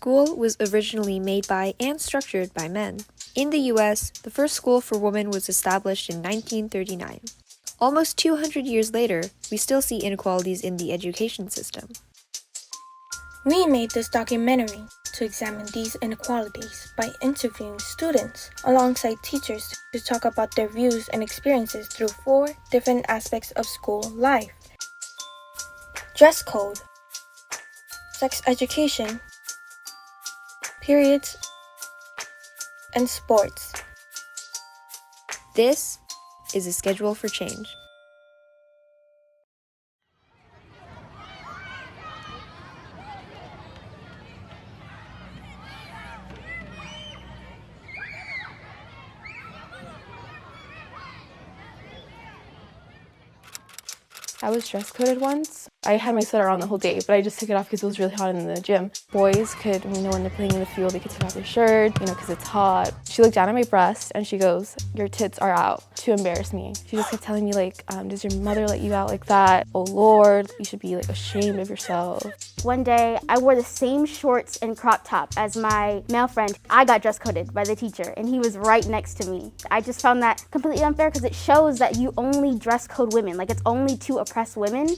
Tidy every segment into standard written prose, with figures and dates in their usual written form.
school was originally made by and structured by men. In the US, the first school for women was established in 1939. Almost 200 years later, we still see inequalities in the education system. We made this documentary to examine these inequalities by interviewing students alongside teachers to talk about their views and experiences through 4 different aspects of school life: dress code, sex education, periods, and sports. This is a schedule for change. I was dress coded once. I had my sweater on the whole day, but I just took it off because it was really hot in the gym. Boys could, when they're playing in the field, they could take off their shirt, because it's hot. She looked down at my breast and she goes, "Your tits are out," to embarrass me. She just kept telling me does your mother let you out like that? Oh Lord, you should be ashamed of yourself. One day, I wore the same shorts and crop top as my male friend. I got dress coded by the teacher and he was right next to me. I just found that completely unfair because it shows that you only dress code women, it's only to oppress women.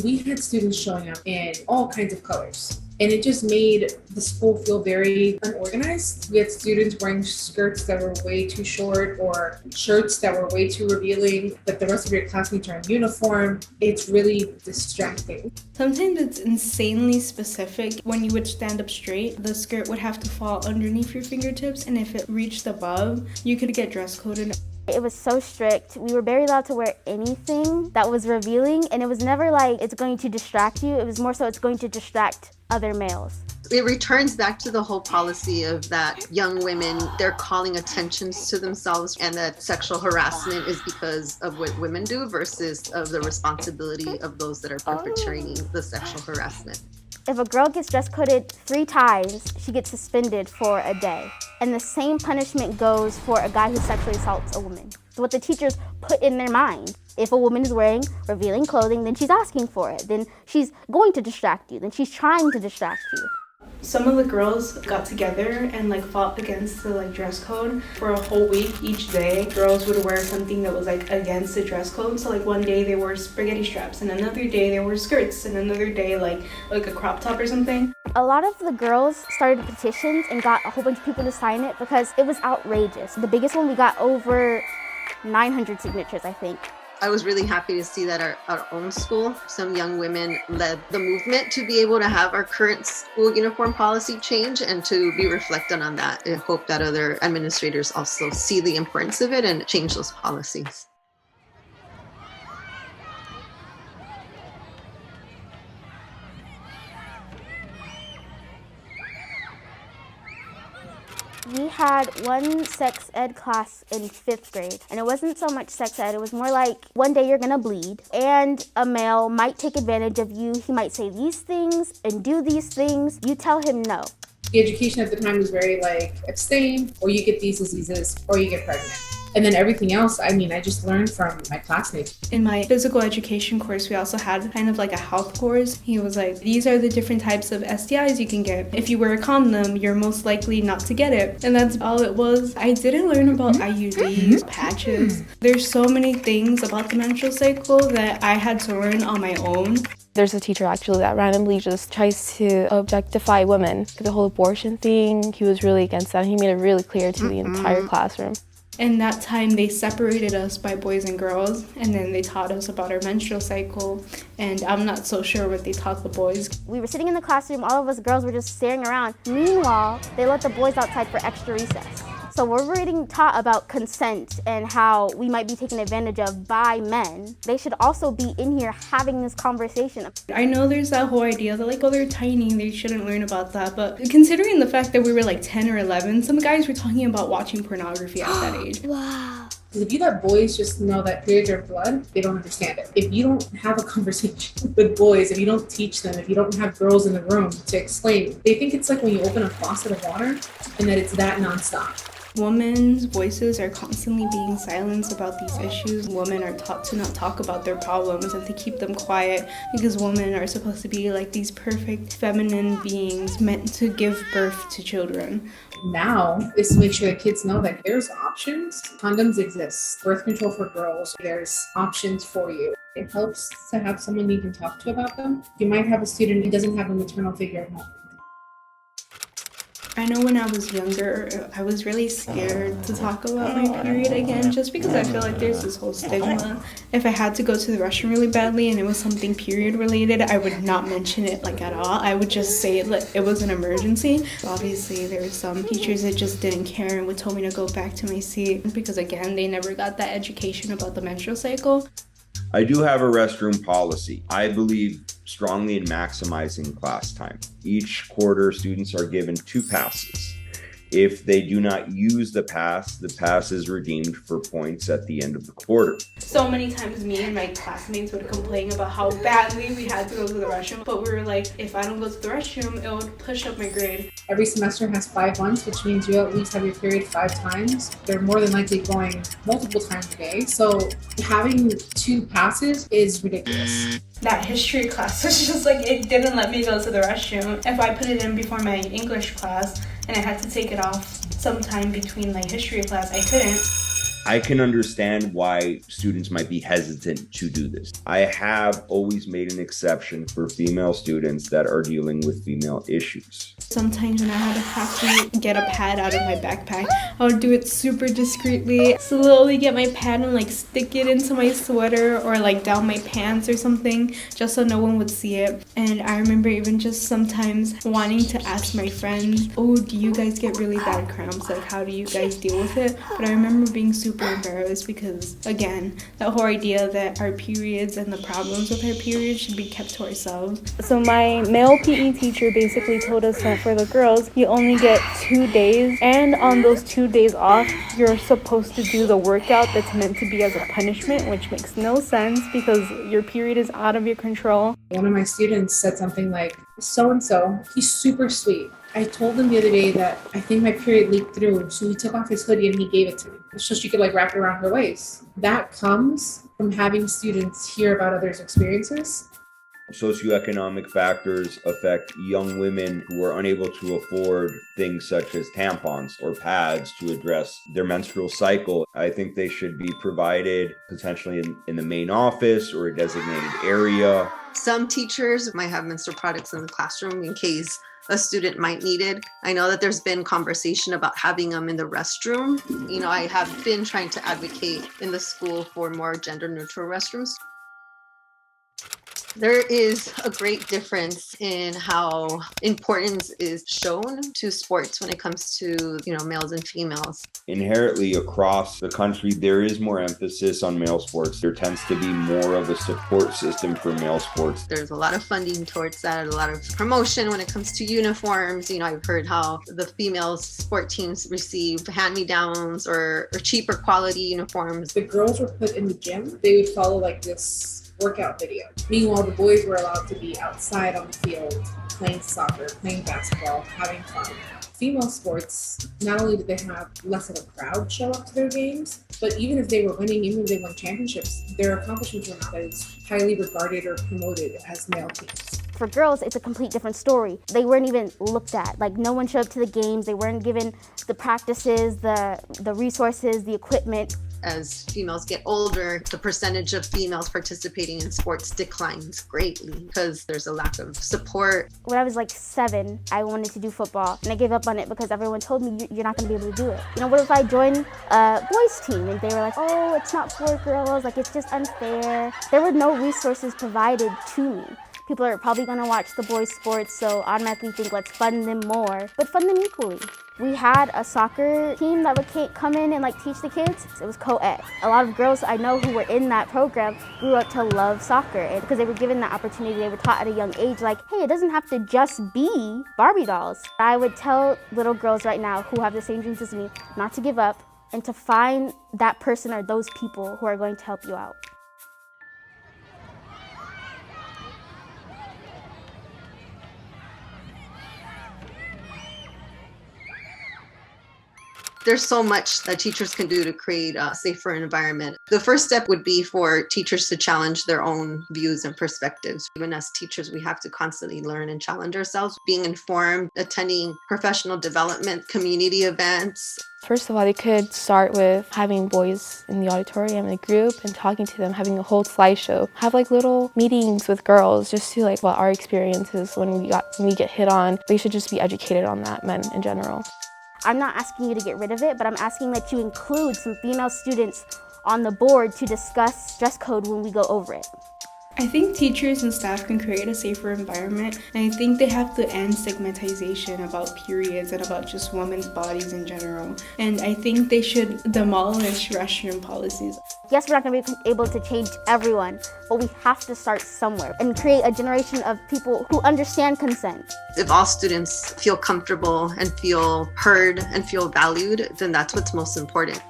We had students showing up in all kinds of colors, and it just made the school feel very unorganized. We had students wearing skirts that were way too short or shirts that were way too revealing, but the rest of your classmates are in uniform. It's really distracting. Sometimes it's insanely specific. When you would stand up straight, the skirt would have to fall underneath your fingertips, and if it reached above, you could get dress coded. It was so strict. We were barely allowed to wear anything that was revealing, and it was never it's going to distract you. It was more so it's going to distract other males. It returns back to the whole policy of that young women, they're calling attentions to themselves, and that sexual harassment is because of what women do versus of the responsibility of those that are perpetrating the sexual harassment. If a girl gets dress coded 3 times, she gets suspended for a day. And the same punishment goes for a guy who sexually assaults a woman. It's what the teachers put in their mind. If a woman is wearing revealing clothing, then she's asking for it. Then she's going to distract you. Then she's trying to distract you. Some of the girls got together and fought against the dress code for a whole week. Each day, girls would wear something that was against the dress code. So one day they wore spaghetti straps, and another day they wore skirts, and another day like a crop top or something. A lot of the girls started petitions and got a whole bunch of people to sign it because it was outrageous. The biggest one, we got over 900 signatures, I think. I was really happy to see that our own school, some young women led the movement to be able to have our current school uniform policy change and to be reflected on that. I hope that other administrators also see the importance of it and change those policies. We had one sex ed class in 5th grade, and it wasn't so much sex ed, it was more one day you're gonna bleed, and a male might take advantage of you. He might say these things and do these things. You tell him no. The education at the time was very abstain, or you get these diseases, or you get pregnant. And then everything else, I just learned from my classmates. In my physical education course, we also had kind of a health course. He was these are the different types of STIs you can get. If you wear a condom, you're most likely not to get it. And that's all it was. I didn't learn about IUDs, patches. There's so many things about the menstrual cycle that I had to learn on my own. There's a teacher actually that randomly just tries to objectify women. The whole abortion thing, he was really against that. He made it really clear to the entire classroom. In that time, they separated us by boys and girls, and then they taught us about our menstrual cycle, and I'm not so sure what they taught the boys. We were sitting in the classroom, all of us girls were just staring around. Meanwhile, they let the boys outside for extra recess. So we're getting taught about consent and how we might be taken advantage of by men. They should also be in here having this conversation. I know there's that whole idea that they're tiny, they shouldn't learn about that, but considering the fact that we were 10 or 11, some guys were talking about watching pornography at that age. Wow. If you let boys just know that periods are blood, they don't understand it. If you don't have a conversation with boys, if you don't teach them, if you don't have girls in the room to explain, they think it's when you open a faucet of water and that it's that nonstop. Women's voices are constantly being silenced about these issues. Women are taught to not talk about their problems and to keep them quiet because women are supposed to be like these perfect feminine beings meant to give birth to children. Now is to make sure that kids know that there's options. Condoms exist. Birth control for girls, there's options for you. It helps to have someone you can talk to about them. You might have a student who doesn't have a maternal figure at home. I know when I was younger, I was really scared to talk about my period again, just because I feel like there's this whole stigma. If I had to go to the restroom really badly and it was something period related, I would not mention it like at all. I would just say it was an emergency. Obviously, there were some teachers that just didn't care and would tell me to go back to my seat because, again, they never got that education about the menstrual cycle. I do have a restroom policy. I believe strongly in maximizing class time. Each quarter, students are given 2 passes. If they do not use the pass is redeemed for points at the end of the quarter. So many times me and my classmates would complain about how badly we had to go to the restroom, but we were like, if I don't go to the restroom, it would push up my grade. Every semester has 5 months, which means you at least have your period 5 times. They're more than likely going multiple times a day. So having 2 passes is ridiculous. That history class was just like, it didn't let me go to the restroom. If I put it in before my English class and I had to take it off sometime between my history class, I couldn't. I can understand why students might be hesitant to do this. I have always made an exception for female students that are dealing with female issues. Sometimes when I had to have to get a pad out of my backpack, I would do it super discreetly, slowly get my pad and like stick it into my sweater or like down my pants or something, just so no one would see it. And I remember even just sometimes wanting to ask my friends, oh, do you guys get really bad cramps? Like, how do you guys deal with it? But I remember being super embarrassed because, again, that whole idea that our periods and the problems with our periods should be kept to ourselves. So my male PE teacher basically told us that for the girls, you only get 2 days, and on those 2 days off, you're supposed to do the workout that's meant to be as a punishment, which makes no sense because your period is out of your control. One of my students said something like, so-and-so, he's super sweet. I told him the other day that I think my period leaked through, so he took off his hoodie and he gave it to me so she could like wrap it around her waist. That comes from having students hear about others' experiences. Socioeconomic factors affect young women who are unable to afford things such as tampons or pads to address their menstrual cycle. I think they should be provided potentially in the main office or a designated area. Some teachers might have menstrual products in the classroom in case a student might need it. I know that there's been conversation about having them in the restroom. You know, I have been trying to advocate in the school for more gender neutral restrooms. There is a great difference in how importance is shown to sports when it comes to, males and females. Inherently across the country, there is more emphasis on male sports. There tends to be more of a support system for male sports. There's a lot of funding towards that, a lot of promotion when it comes to uniforms. I've heard how the female sport teams receive hand-me-downs or cheaper quality uniforms. The girls were put in the gym. They would follow like this workout video. Meanwhile, the boys were allowed to be outside on the field, playing soccer, playing basketball, having fun. Female sports, not only did they have less of a crowd show up to their games, but even if they were winning, even if they won championships, their accomplishments were not as highly regarded or promoted as male teams. For girls, it's a complete different story. They weren't even looked at. Like, no one showed up to the games. They weren't given the practices, the resources, the equipment. As females get older, the percentage of females participating in sports declines greatly because there's a lack of support. When I was like 7, I wanted to do football, and I gave up on it because everyone told me you're not going to be able to do it. What if I joined a boys team? And they were like, oh, it's not for girls, like it's just unfair. There were no resources provided to me. People are probably going to watch the boys' sports, so automatically think, let's fund them more, but fund them equally. We had a soccer team that would come in and teach the kids. It was co-ed. A lot of girls I know who were in that program grew up to love soccer, and because they were given that opportunity, they were taught at a young age, hey, it doesn't have to just be Barbie dolls. I would tell little girls right now who have the same dreams as me not to give up and to find that person or those people who are going to help you out. There's so much that teachers can do to create a safer environment. The first step would be for teachers to challenge their own views and perspectives. Even as teachers, we have to constantly learn and challenge ourselves, being informed, attending professional development, community events. First of all, they could start with having boys in the auditorium in a group and talking to them, having a whole slideshow. Have like little meetings with girls just to like what our experiences when we get hit on. They should just be educated on that, men in general. I'm not asking you to get rid of it, but I'm asking that you include some female students on the board to discuss dress code when we go over it. I think teachers and staff can create a safer environment, and I think they have to end stigmatization about periods and about just women's bodies in general. And I think they should demolish restroom policies. Yes, we're not going to be able to change everyone, but we have to start somewhere and create a generation of people who understand consent. If all students feel comfortable and feel heard and feel valued, then that's what's most important.